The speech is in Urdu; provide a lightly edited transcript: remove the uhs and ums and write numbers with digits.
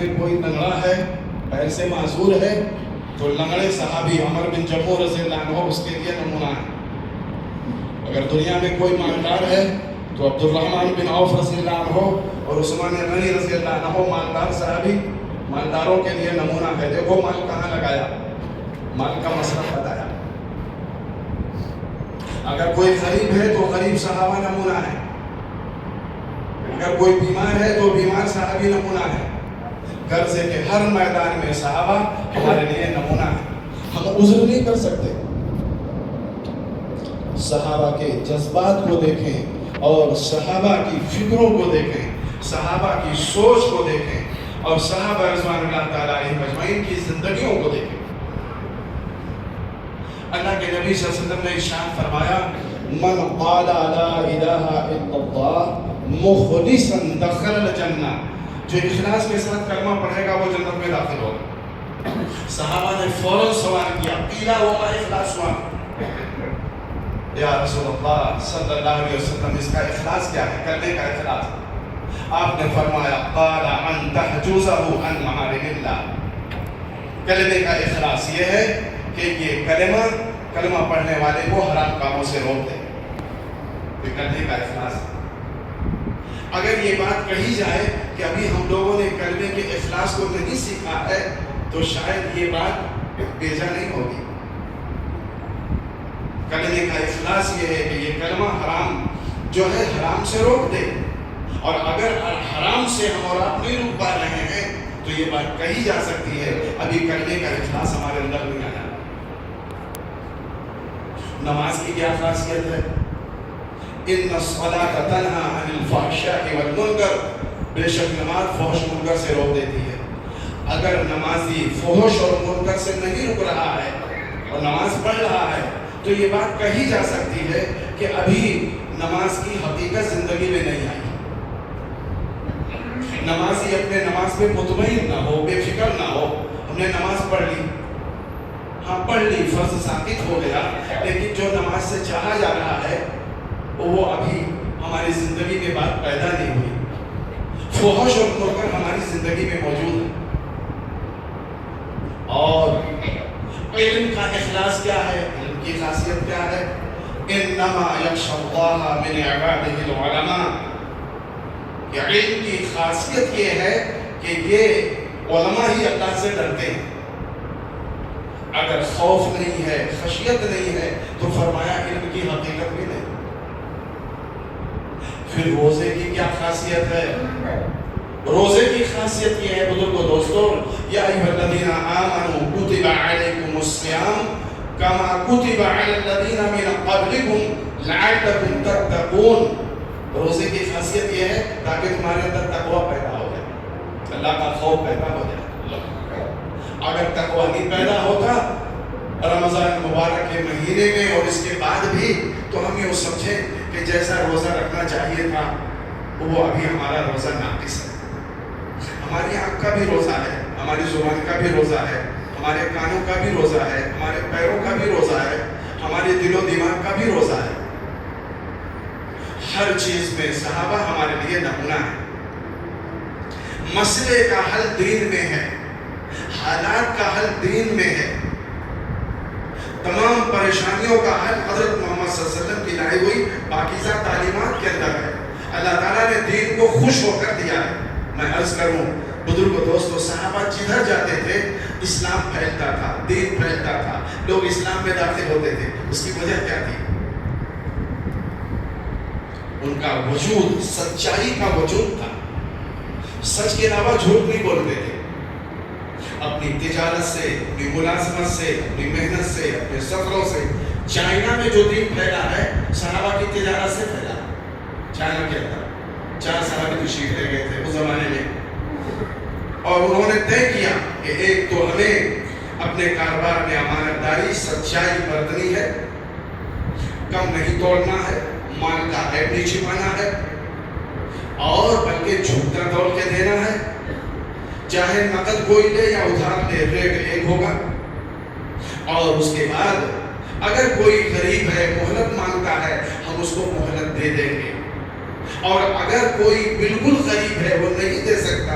میں کوئی لنگڑا ہے، پیر سے معذور ہے، تو لنگڑے صحابی عمر بن جموح رضی اللہ عنہ اس کے لیے نمونہ ہے۔ اگر دنیا میں کوئی مالدار ہے تو عبد الرحمن بن عوف رضی اللہ عنہ اور عثمان غنی رضی اللہ عنہ مالدار صحابی، مالداروں کے لیے نمونہ ہے۔ دیکھو مال کہاں لگایا، مال کا مصرف بتایا۔ اگر کوئی غریب ہے تو غریب صحابہ نمونہ ہے، اگر کوئی بیمار ہے تو بیمار صحابی نمونہ ہے۔ غرض ہے کہ ہر میدان میں صحابہ ہمارے لیے نمونہ ہے، ہم عذر نہیں کر سکتے۔ صحابہ کے جذبات کو دیکھیں اور صحابہ کی فکروں کو دیکھیں، صحابہ کی سوچ کو دیکھیں اور صحابہ رضوان اللہ تعالیٰ علیہ مجمعین کی زندگیوں کو دیکھیں۔ اللہ کے نبی صلی اللہ علیہ وسلم نے ارشاد فرمایا، من قال لا الہ الا اللہ مخلصا دخل الجنہ، جو اخلاص کے ساتھ کلمہ پڑھے گا وہ جنت میں داخل ہوگا۔ صحابہ نے فوراً سوال کیا، قیل وما اخلاص ہوا، یا رسول اللہ صلی اللہ علیہ وسلم اس کا اخلاص کیا ہے، کلمے کا اخلاص؟ آپ نے فرمایا، قال ان تحجزہ عن محارم اللہ، کلمے کا اخلاص یہ ہے کہ یہ کلمہ پڑھنے والے کو حرام کاموں سے روک دے، یہ کلمے کا اخلاص ہے۔ اگر یہ بات کہی جائے کہ ابھی ہم لوگوں نے کلمے کے اخلاص کو نہیں سیکھا ہے تو شاید یہ بات بیجا نہیں ہوگی۔ کلمے کا اخلاص یہ ہے کہ یہ کلمہ حرام جو ہے حرام سے روک دے، اور اگر حرام سے ہم اور آپ نہیں روک پا رہے ہیں تو یہ بات کہی جا سکتی ہے ابھی کلمے کا اخلاص ہمارے اندر نہیں آیا۔ نماز کی کیا خاصیت ہے؟ ان الصلاۃ تنہی عن الفحشاء والمنکر، بے شک نماز فحش منکر سے روک دیتی ہے۔ اگر نمازی فحش اور منکر سے نہیں رک رہا ہے اور نماز پڑھ رہا ہے تو یہ بات کہی جا سکتی ہے کہ ابھی نماز کی حقیقت زندگی میں نہیں آئی۔ نمازی اپنے نماز پہ مطمئن نہ ہو، بے فکر نہ ہو، ہم نے نماز پڑھ لی، ہاں پڑھ لی، فرض ثابت ہو گیا، لیکن جو نماز سے چاہا جا رہا ہے وہ ابھی ہماری زندگی میں بات پیدا نہیں ہوئی۔ فحش اور منکر ہماری زندگی میں موجود ہے۔ اور علم کا اخلاص کیا ہے، علم کی خاصیت کیا ہے؟ انما یخشی اللہ من عباده العلماء، کہ علم کی خاصیت یہ ہے کہ یہ علماء ہی اللہ سے ڈرتے ہیں۔ اگر خوف نہیں ہے، خشیت نہیں ہے تو فرمایا علم کی حقیقت بھی نہیں۔ پھر روزے کی کیا خاصیت ہے؟ روزے کی خاصیت یہ ہے بزرگو دوستو، یا ایھا الذین آمنوا کتب علیکم الصیام کما کتب علی الذین من قبلکم لعلکم تتقون۔ روزے کی خاصیت یہ ہے تاکہ تمہارے اندر تقوی پیدا ہو جائے، اللہ کا خوف پیدا ہو جائے۔ اگر تقوی نہیں پیدا ہوتا رمضان مبارک کے مہینے میں اور اس کے بعد بھی تو ہم یہ سمجھیں کہ جیسا روزہ رکھنا چاہیے تھا وہ ابھی ہمارا روزہ ناقص ہے۔ ہماری آنکھ کا بھی روزہ ہے، ہماری زبان کا بھی روزہ ہے، ہمارے کانوں کا بھی روزہ ہے، ہمارے پیروں کا بھی روزہ ہے، ہمارے دل و دماغ کا بھی روزہ ہے۔ ہر چیز میں صحابہ ہمارے لیے نمونہ ہے۔ مسئلے کا حل دین میں ہے، حالات کا حل دین میں ہے، تمام پریشانیوں کا حل حضرت محمد صلی اللہ علیہ وسلم کی لائی ہوئی پاکیزہ تعلیمات کے اندر ہے۔ اللہ تعالیٰ نے دین کو خوش ہو کر دیا ہے۔ میں عرض کروں بزرگ دوستو، صحابہ جدھر جاتے تھے اسلام پھیلتا تھا، دین پھیلتا تھا، لوگ اسلام میں داخل ہوتے تھے۔ اس کی وجہ کیا تھی؟ ان کا وجود سچائی کا وجود تھا، سچ کے علاوہ جھوٹ نہیں بولتے تھے۔ اپنی تجارت سے، اپنی ملازمت سے، اپنی محنت سے، اپنے سفروں سے، چائنا میں جو دین پھیلا ہے صحابہ کی تجارت سے پھیلا۔ چائنا کے اندر 4 صحابی تشریف لے گئے تھے اس زمانے میں، اور انہوں نے طے کیا کہ ایک تو ہمیں اپنے کاروبار میں امانتداری، سچائی برتنی ہے، کم نہیں توڑنا ہے، مال کا عیب نہیں چھپانا ہے، اور بلکہ جھوٹا توڑ کے دینا ہے، چاہے نقد کوئی لے یا ادھار لے، ریٹ ایک ہوگا۔ اور اس کے بعد اگر کوئی غریب ہے مہلت مانگتا ہے ہم اس کو مہلت دے دیں گے، اور اگر کوئی بالکل غریب ہے وہ نہیں دے سکتا